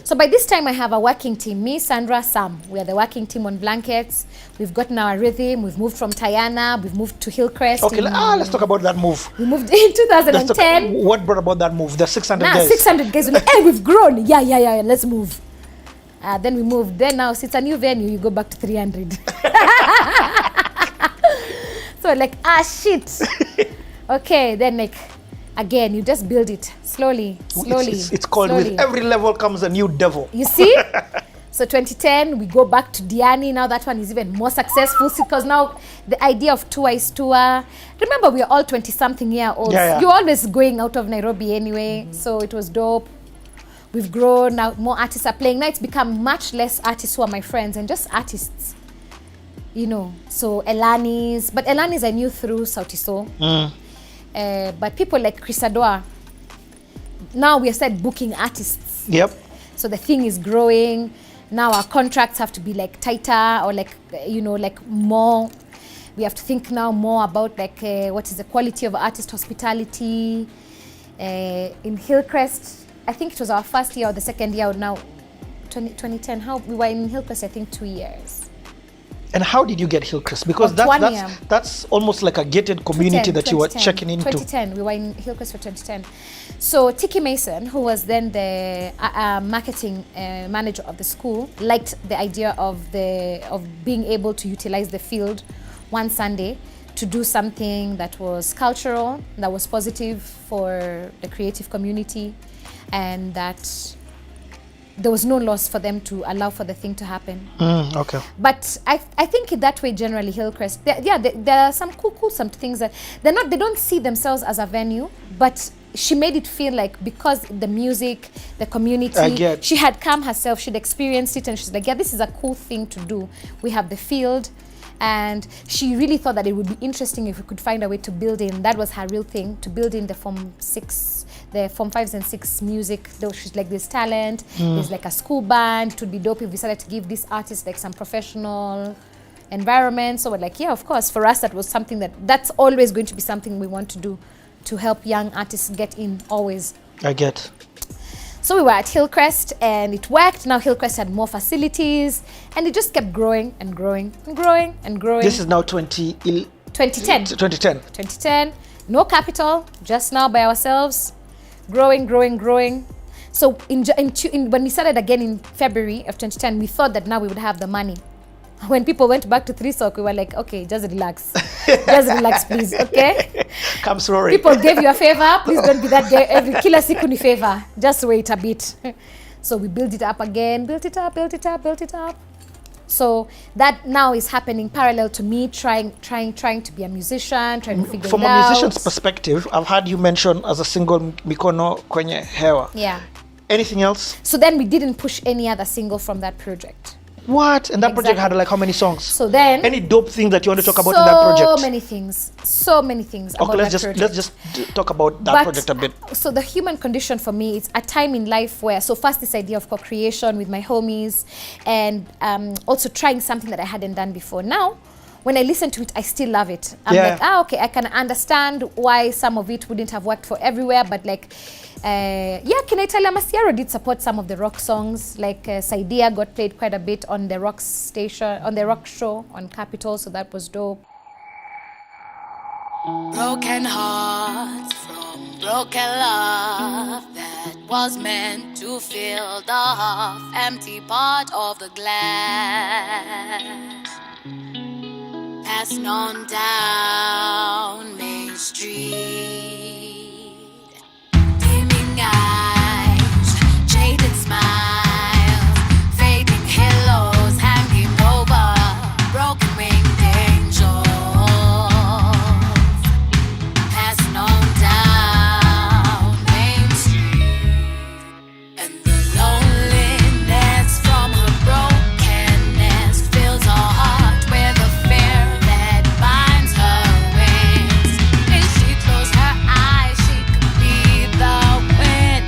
So by this time I have a working team, me, Sandra, Sam. We are the working team on Blankets. We've gotten our rhythm. We've moved from Tayana. We've moved to Hillcrest. Okay, let's talk about that move. We moved in 2010. What brought about that move? The 600 guys. 600 guys. We're like, hey, we've grown. Yeah, let's move. Then we moved. Then now, it's a new venue, you go back to 300. So like, shit. Okay, then like, again, you just build it slowly. It's called slowly. With every level comes a new devil. You see? So 2010, we go back to Diani. Now that one is even more successful because now the idea of tour is tour. Remember, we are all 20-something year olds. Yeah. You're always going out of Nairobi anyway. So it was dope. We've grown. Now more artists are playing. Now it's become much less artists who are my friends and just artists. You know, so Elanis. But Elanis I knew through Sauti Sol. But people like Chris Adwa, now we are started booking artists. Yep. So the thing is growing. Now our contracts have to be like tighter or like, you know, like more. We have to think now more about like what is the quality of artist hospitality. In Hillcrest, I think it was our first year or the second year now, 2010. We were in Hillcrest, I think 2 years. And how did you get Hillcrest? Because that's almost like a gated community that you were checking into. 2010, we were in Hillcrest for 2010. So Tiki Mason, who was then the marketing manager of the school, liked the idea of being able to utilize the field one Sunday to do something that was cultural, that was positive for the creative community, and that there was no loss for them to allow for the thing to happen. Okay. But I think that way generally Hillcrest, there are some cool some things that they don't see themselves as a venue, but she made it feel like because the music, the community, she had come herself, she'd experienced it, and she's like, yeah, this is a cool thing to do. We have the field. And she really thought that it would be interesting if we could find a way to build in, that was her real thing, to build in the Form 5s and 6 music. Though she's like, there's talent, there's like a school band, it would be dope if we started to give these artists like some professional environment. So we're like, yeah, of course, for us that was something that's always going to be something we want to do, to help young artists get in always. I get. So we were at Hillcrest and it worked. Now Hillcrest had more facilities and it just kept growing and growing and growing and growing. This is now 2010. 2010. No capital, just now by ourselves. Growing. So when we started again in February of 2010, we thought that now we would have the money. When people went back to 3 Sock, we were like, okay, just relax. Just relax, please, okay? Come sorry. People gave you a favor. Please don't be that guy. Every killer siku ni favor. Just wait a bit. So we built it up again. Built it up. So that now is happening parallel to me trying to be a musician, trying to figure it out. From a musician's perspective, I've heard you mention as a single Mikono Kwenye Hewa. Yeah. Anything else? So then we didn't push any other single from that project. What? And that project had like how many songs? So then, any dope thing that you want to talk about in that project? So many things. Okay, let's just talk about that project a bit. So the human condition for me, it's a time in life where, so first this idea of co-creation with my homies, and also trying something that I hadn't done before. Now, when I listen to it, I still love it. I'm like, okay, I can understand why some of it wouldn't have worked for everywhere, but like, can I tell you, Masiaro did support some of the rock songs, like Saidia got played quite a bit on the rock station, on the rock show on Capitol, so that was dope. Broken hearts from broken love that was meant to fill the half-empty part of the glass. Passing on down Main Street, dimming eyes, jaded smiles, fading halos hanging over broken winged angels. Passing on down Main Street, and the loneliness from her brokenness fills her heart with a fear that binds her wings. If she closed her eyes, she could be the wind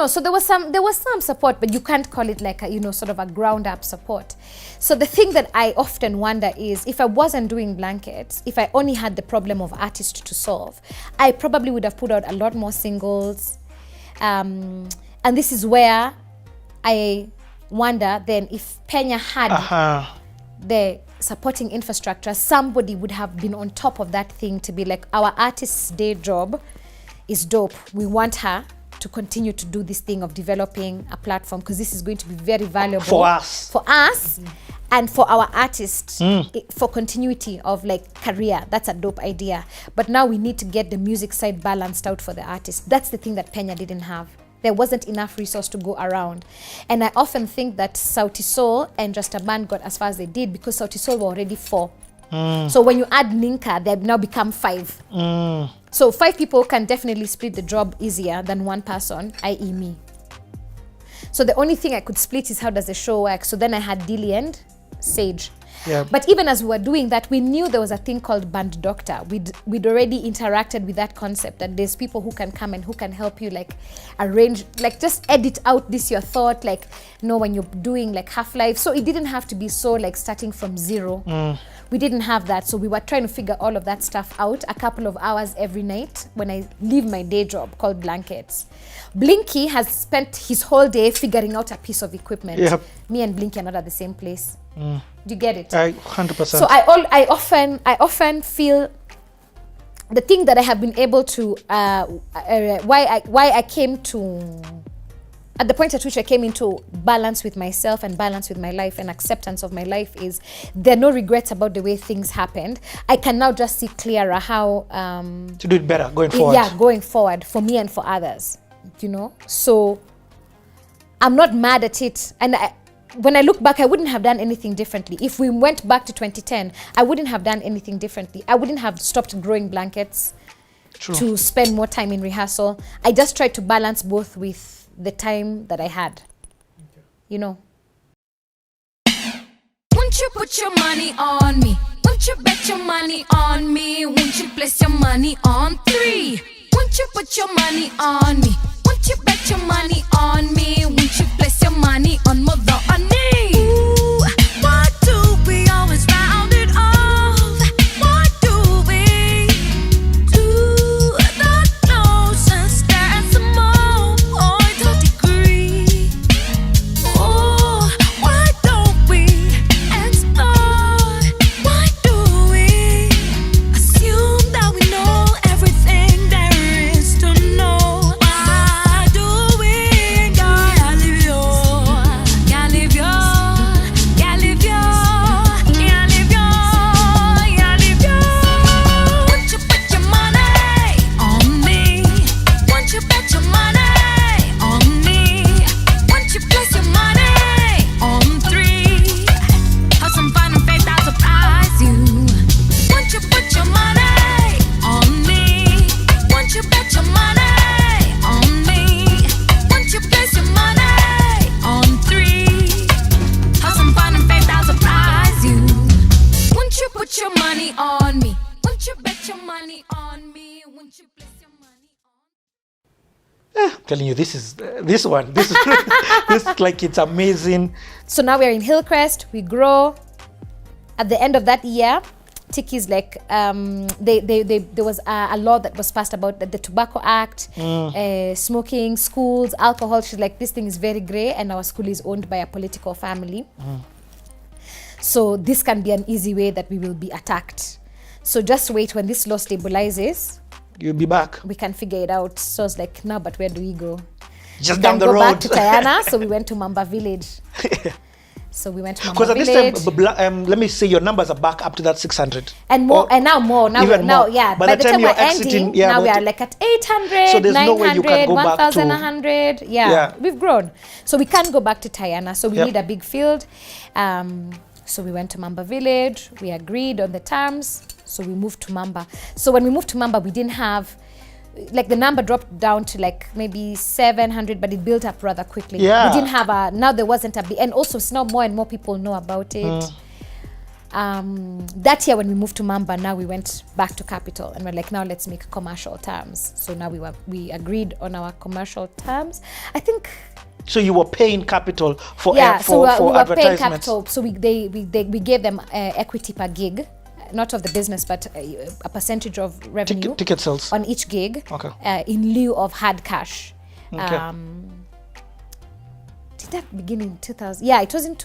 so there was some support, but you can't call it like a, sort of a ground up support. So the thing that I often wonder is, if I wasn't doing blankets, if I only had the problem of artists to solve, I probably would have put out a lot more singles. And this is where I wonder then, if Kenya had the supporting infrastructure, somebody would have been on top of that thing to be like, our artist's day job is dope. We want her to continue to do this thing of developing a platform, because this is going to be very valuable for us, and for our artists, for continuity of like career. That's a dope idea. But now we need to get the music side balanced out for the artist. That's the thing that Kenya didn't have. There wasn't enough resource to go around. And I often think that Sauti Sol and Just a Band got as far as they did because Sauti Sol were already 4. So when you add Ninka, they've now become 5. So 5 people can definitely split the job easier than one person, i.e. me. So the only thing I could split is, how does the show work? So then I had Dilly and Sage. Yeah. But even as we were doing that, we knew there was a thing called Band Doctor. We'd already interacted with that concept, that there's people who can come and who can help you like arrange, like just edit out this your thought, like when you're doing like Half-Life. So it didn't have to be so like starting from zero. We didn't have that. So we were trying to figure all of that stuff out a couple of hours every night when I leave my day job called Blankets. Blinky has spent his whole day figuring out a piece of equipment. Yep. Me and Blinky are not at the same place. Do you get it? 100%. So I often feel the thing that I have been able to why I came to, at the point at which I came into balance with myself and balance with my life and acceptance of my life, is there are no regrets about the way things happened. I can now just see clearer how to do it better going forward. Yeah, going forward for me and for others. So I'm not mad at it, and when I look back, I wouldn't have done anything differently. If we went back to 2010, I wouldn't have done anything differently. I wouldn't have stopped growing blankets. True. To spend more time in rehearsal. I just tried to balance both with the time that I had. Won't you put your money on me? Won't you bet your money on me? Won't you place your money on 3? Won't you put your money on me? Won't you bet your money on me? Won't you place your money on Muthoni? Ooh, why do we always round it off? Why do we do the closest stare at some more point of degree? Oh, why don't we explore? Why do we assume that we know everything there is to know? Why do we gotta live your, gotta live your, gotta live your, gotta live your, gotta live your? Won't you put your money on me? Won't you bet your money on me? Won't you place your money on 3? Have some fun and faith, I'll surprise you. Won't you put your money on me? Won't you bet your money on me? Won't you place your money on 3? Have some fun and faith, I'll surprise you. Won't you put your money on me? Won't you bet your money on me? Won't you place your money on me? I'm telling you, this is this like, it's amazing. So now we're in Hillcrest, we grow. At the end of that year, Tiki's like, there was a law that was passed about the Tobacco Act, smoking, schools, alcohol. She's like, this thing is very grey, and our school is owned by a political family. So this can be an easy way that we will be attacked. So just wait, when this law stabilizes, You'll be back. we can figure it out. So it's like, no, but where do we go? Just We down can the go road. back to Tayana, so we went to Mamba Village. So we went to Because Mamba at Village. this time, let me say your numbers are back up to that 600. And more, and now more. Now, even now, more. yeah. By By the the time time you're we're ending, exiting, yeah, now by we the are like at 800, So there's no way you can 900, go back to- 1,100. Yeah, we've grown. So we can't go back to Tayana. So we Yep. need a big field. So we went to Mamba Village. We agreed on the terms. So we moved to Mamba. So when we moved to Mamba, we didn't have, like, the number dropped down to like maybe 700, but it built up rather quickly. Yeah. We didn't have now there wasn't a big, and also now more and more people know about it. That year when we moved to Mamba, now we went back to Capital and we're like, now let's make commercial terms. So now we agreed on our commercial terms. I think. So you were paying Capital for we were paying advertisements. Capital. So we gave them equity per gig, not of the business, but a percentage of revenue ticket sales on each gig. Okay. In lieu of hard cash. Okay. Did that begin in 2000? Yeah, it was in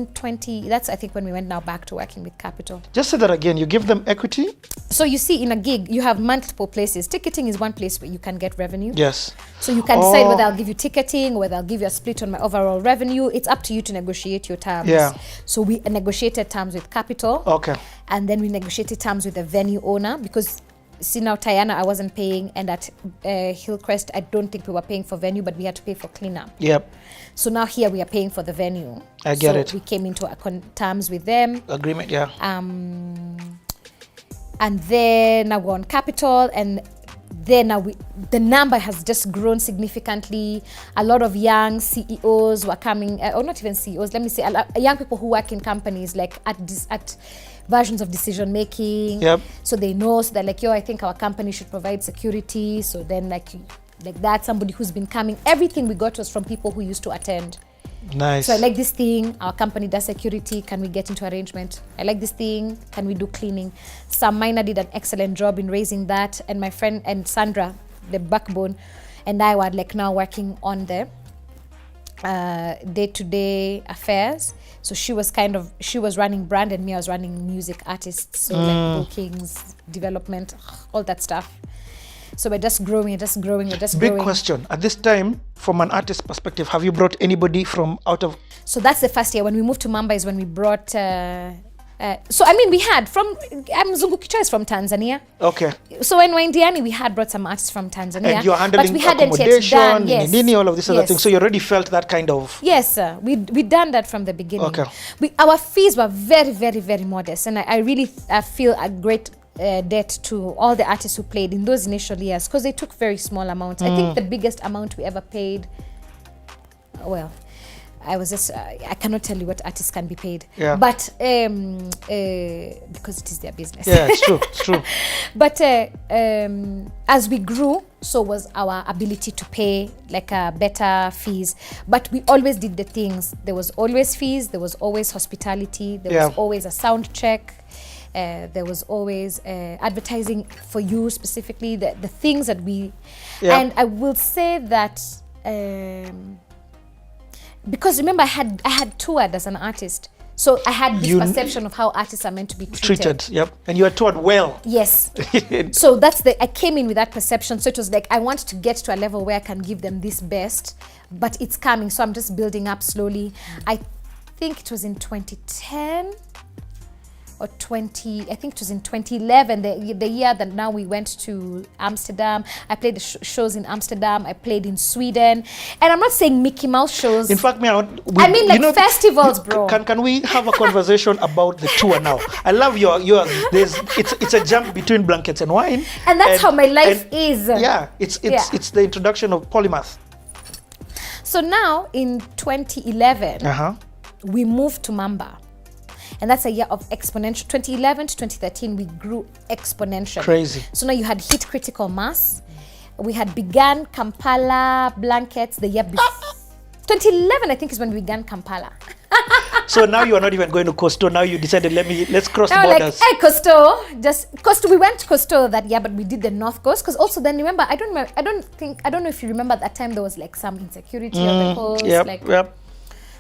20. That's I think when we went now back to working with Capital. Just say that again. You give them equity. So you see, in a gig, you have multiple places. Ticketing is one place where you can get revenue. Yes. So you can decide whether I'll give you ticketing, whether I'll give you a split on my overall revenue. It's up to you to negotiate your terms. Yeah. So we negotiated terms with Capital. Okay. And then we negotiated terms with the venue owner because. See now, Tiana, I wasn't paying, and at Hillcrest, I don't think we were paying for venue, but we had to pay for cleanup. Yep. So now here we are paying for the venue. I get it. We came into terms with them. Agreement, yeah. And then now we're on Capital, and then now the number has just grown significantly. A lot of young CEOs were coming, or not even CEOs. Let me say, young people who work in companies like at versions of decision making. Yep. So they know, so they're like, yo, I think our company should provide security. So then like that, somebody who's been coming, everything we got was from people who used to attend. Nice. So I like this thing, our company does security, can we get into arrangement? I like this thing, can we do cleaning? Sam Minor did an excellent job in raising that, and my friend and Sandra, the backbone, and I were like now working on the day-to-day affairs. So she was running brand and me, I was running music artists. So like bookings, development, all that stuff. So we're just growing. Big question. At this time, from an artist perspective, have you brought anybody from out of... So that's the first year. When we moved to Mamba is when we brought... so I mean, we had from... Mzungu Kichwa is from Tanzania. Okay. So when we were in Diani, we had brought some artists from Tanzania. And you're handling but we hadn't accommodation, yet done, yes. Nini, all of this other thing. So you already felt that kind of... Yes, sir. We done that from the beginning. Okay. Our fees were very, very, very modest. And I really feel a great... debt to all the artists who played in those initial years because they took very small amounts. I think the biggest amount we ever paid, well, I cannot tell you what artists can be paid. Yeah. But because it is their business. Yeah, it's true. But as we grew, so was our ability to pay like better fees. But we always did the things. There was always fees. There was always hospitality. There was always a sound check. There was always advertising for you specifically, the things that we... Yeah. And I will say that... because remember, I had toured as an artist. So I had this perception of how artists are meant to be treated. Yep. And you are toured well. Yes. So I came in with that perception. So it was like, I want to get to a level where I can give them this best, but it's coming. So I'm just building up slowly. I think it was in 2010 or I think it was in 2011, the year that now we went to Amsterdam. I played the shows in Amsterdam. I played in Sweden. And I'm not saying Mickey Mouse shows. In fact, I mean like festivals, bro. Can we have a conversation about the tour now? I love yours. It's a jump between blankets and wine. And that's how my life is. Yeah, it's the introduction of Polymath. So now in 2011, we moved to Mamba. And that's a year of exponential. 2011 to 2013, we grew exponentially. Crazy. So now you had hit critical mass. We had begun Kampala Blankets the year before. 2011, I think, is when we began Kampala. So now you are not even going to Costo. Now you decided, let's cross now borders. Like, hey, Costo. We went to Costo that year, but we did the North Coast. Because also then, remember, I don't know if you remember that time there was like some insecurity on the coast. Yep.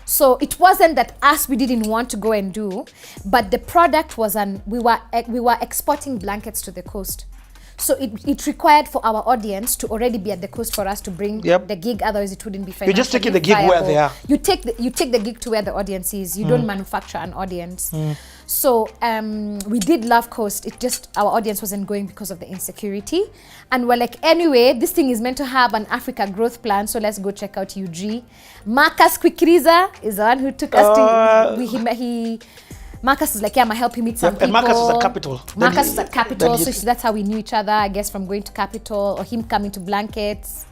So it wasn't that we didn't want to go and do, but the product was we were exporting blankets to the coast. So it required for our audience to already be at the coast for us to bring the gig. Otherwise, it wouldn't be financially You're just taking the gig viable. where they are. You take the gig to where the audience is. You don't manufacture an audience. So we did love Coast. It just, our audience wasn't going because of the insecurity. And we're like, anyway, this thing is meant to have an Africa growth plan. So let's go check out UG. Marcus Quickriza is the one who took us to, Marcus is like, yeah, I'm going to help you meet some people. And Marcus is at Capital. Marcus is at Capital. So that's how we knew each other, I guess, from going to Capital or him coming to Blankets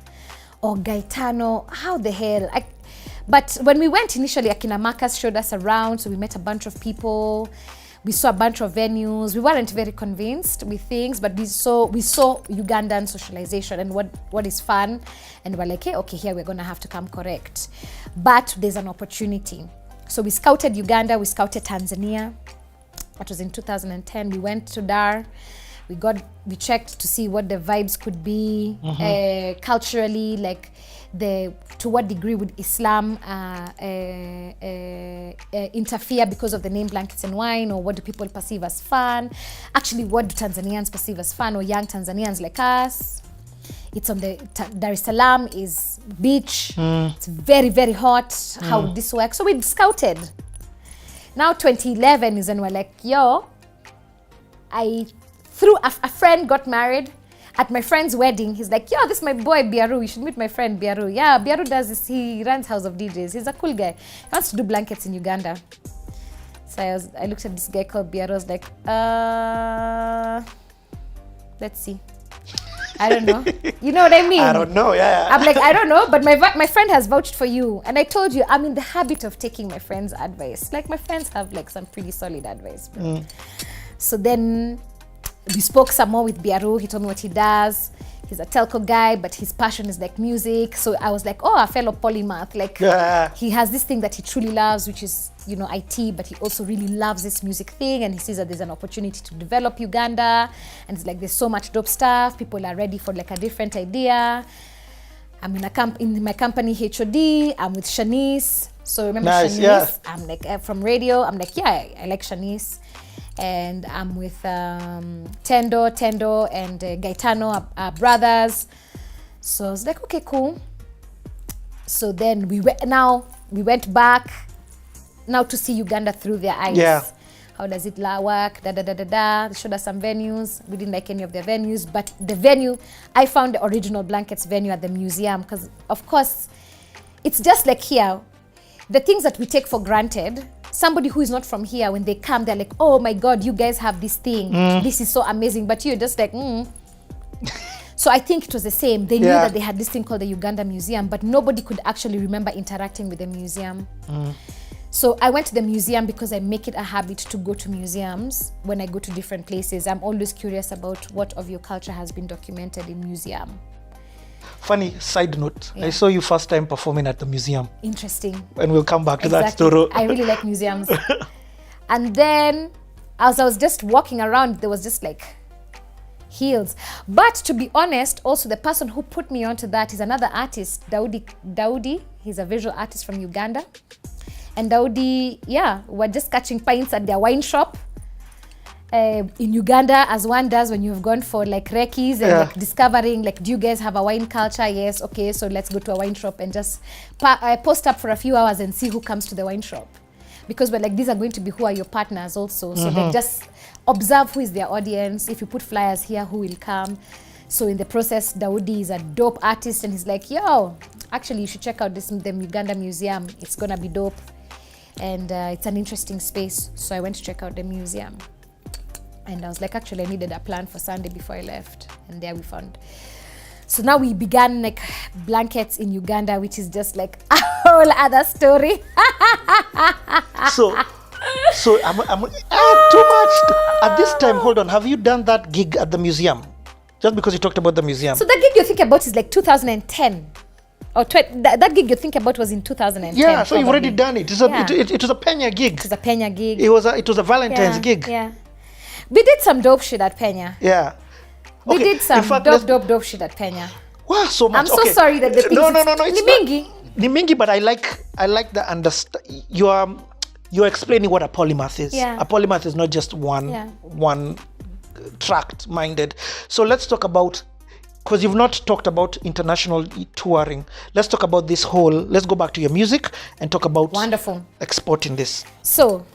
or Gaetano. How the hell? But when we went initially, Akina Marcus showed us around. So we met a bunch of people. We saw a bunch of venues. We weren't very convinced with things, but we saw Ugandan socialization and what is fun, and we're like, hey, okay, here we're gonna have to come correct. But there's an opportunity. So we scouted Uganda, we scouted Tanzania. That was in 2010. We went to Dar. We checked to see what the vibes could be culturally, like to what degree would Islam interfere because of the name Blankets and Wine, or what do people perceive as fun? Actually, what do Tanzanians perceive as fun, or young Tanzanians like us? It's on the Dar es Salaam is beach. It's very, very hot. How would this work? So we scouted. Now 2011 is when we're like, yo, through a friend got married at my friend's wedding. He's like, yo, this is my boy Biaru. You should meet my friend Biaru. Yeah, Biaru does this. He runs House of DJs. He's a cool guy. He wants to do blankets in Uganda. So I looked at this guy called Biaru. I was like, let's see. I don't know. You know what I mean? I don't know, yeah. I'm like, I don't know, but my friend has vouched for you. And I told you, I'm in the habit of taking my friends' advice. Like, my friends have like some pretty solid advice. So then we spoke some more with Biaru. He told me what he does. He's a telco guy, but his passion is like music. So I was like, oh, a fellow polymath. Like, he has this thing that he truly loves, which is, you know, IT, but he also really loves this music thing. And he sees that there's an opportunity to develop Uganda. And it's like, there's so much dope stuff. People are ready for like a different idea. I'm in my company, HOD. I'm with Shanice. So remember Shanice? Yeah. I'm like, from radio. I'm like, yeah, I like Shanice. And I'm with Tendo and Gaetano, our brothers. So I was like, okay, cool. So then we went back now to see Uganda through their eyes. Yeah. How does it work? They showed us some venues. We didn't like any of their venues, but the venue, I found the original Blankets venue at the museum, because of course, it's just like here. The things that we take for granted, somebody who is not from here, when they come, they're like, oh my God, you guys have this thing. This is so amazing. But you're just like, So I think it was the same. They knew that they had this thing called the Uganda Museum, but nobody could actually remember interacting with the museum. So I went to the museum because I make it a habit to go to museums when I go to different places. I'm always curious about what of your culture has been documented in museum. Funny side note, I saw you first time performing at the museum. Interesting. And we'll come back to that story. I really like museums. And then as I was just walking around, there was just like heels. But to be honest, also the person who put me onto that is another artist, Daudi. He's a visual artist from Uganda. And Daudi, we're just catching pints at their wine shop in Uganda, as one does when you've gone for like recce's and like discovering, like, do you guys have a wine culture? Yes, okay, so let's go to a wine shop and just post up for a few hours and see who comes to the wine shop. Because we're like, these are going to be who are your partners also. So like, just observe who is their audience. If you put flyers here, who will come? So in the process, Daudi is a dope artist, and he's like, yo, actually you should check out the Uganda Museum. It's gonna be dope. And it's an interesting space. So I went to check out the museum. And I was like, actually, I needed a plan for Sunday before I left. And there we found. So now we began like Blankets in Uganda, which is just like a whole other story. So I'm too much. At this time, hold on. Have you done that gig at the museum? Just because you talked about the museum. So the gig you think about is like 2010. Or that gig you think about was in 2010. Yeah, so you've already done it. It was a Penya gig. It was a Penya gig. It was a Valentine's gig. Yeah. We did some dope shit at Penya. Yeah. We did some dope shit at Penya. Wow, so much. I'm so sorry that the thing No, it's Nimingi. Nimingi, but I like the understand. You're explaining what a polymath is. Yeah. A polymath is not just one tract minded. So let's talk about, because you've not talked about international touring. Let's talk about this whole, let's go back to your music and talk about wonderful exporting this. So